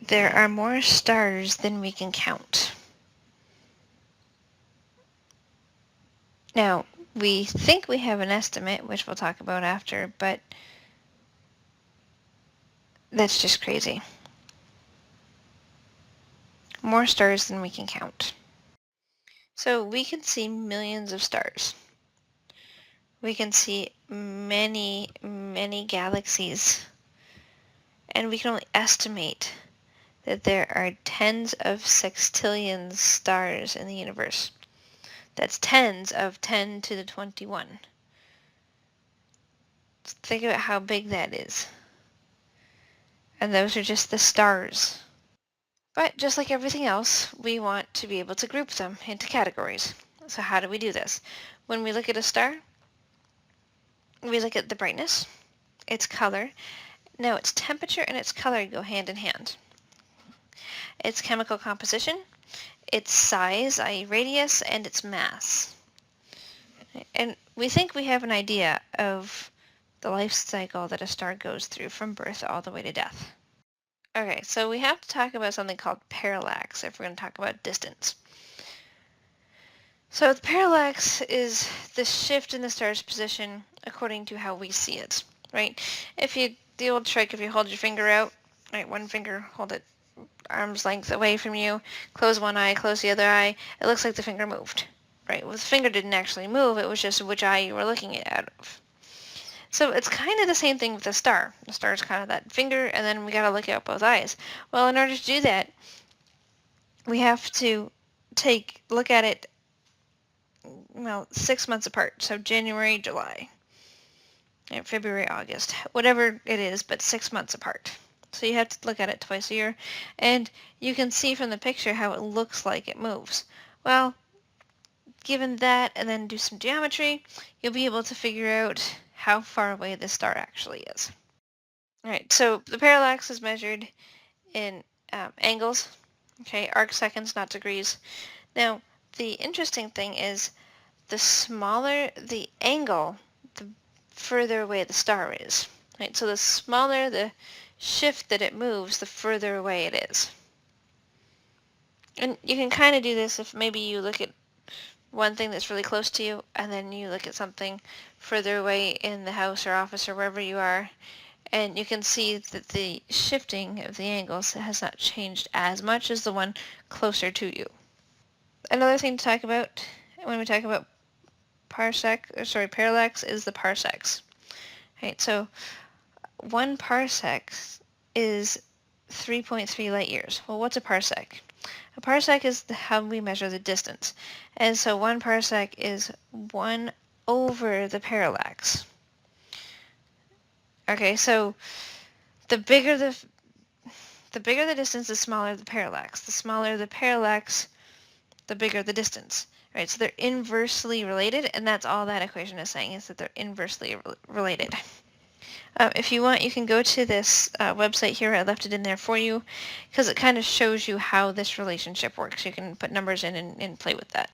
there are more stars than we can count. Now, we think we have an estimate, which we'll talk about after, but that's just crazy. More stars than we can count. So we can see millions of stars. We can see many, many galaxies. And we can only estimate that there are tens of sextillions stars in the universe. That's tens of 10 to the 21. Think about how big that is. And those are just the stars. But just like everything else, we want to be able to group them into categories. So how do we do this? When we look at a star, we look at the brightness, its color. Now its temperature and its color go hand in hand. Its chemical composition, its size, i.e. radius, and its mass. And we think we have an idea of the life cycle that a star goes through from birth all the way to death. Okay, so we have to talk about something called parallax if we're going to talk about distance. So the parallax is the shift in the star's position according to how we see it, right? The old trick, if you hold your finger out, right, one finger, hold it arm's length away from you, close one eye, close the other eye, it looks like the finger moved, right? Well, the finger didn't actually move, it was just which eye you were looking at out of. So it's kind of the same thing with the star. The star is kind of that finger, and then we got to look out both eyes. Well, in order to do that, we have to look at it, 6 months apart. So January, July, and February, August, whatever it is, but 6 months apart. So you have to look at it twice a year, and you can see from the picture how it looks like it moves. Well, given that, and then do some geometry, you'll be able to figure out how far away the star actually is. All right, so the parallax is measured in angles, okay, arc seconds, not degrees. Now, the interesting thing is the smaller the angle, the further away the star is. Right, so the smaller the shift that it moves, the further away it is. And you can kind of do this if maybe you look at one thing that's really close to you, and then you look at something further away in the house or office or wherever you are, and you can see that the shifting of the angles has not changed as much as the one closer to you. Another thing to talk about when we talk about parallax is the parsecs. Right, so 1 parsec is 3.3 light years. Well, what's a parsec? A parsec is how we measure the distance. And so 1 parsec is 1 over the parallax. Okay, so the bigger the distance, the smaller the parallax. The smaller the parallax, the bigger the distance. Right, so they're inversely related, and that's all that equation is saying, is that they're inversely related. If you want, you can go to this website here. I left it in there for you because it kind of shows you how this relationship works. You can put numbers in and play with that.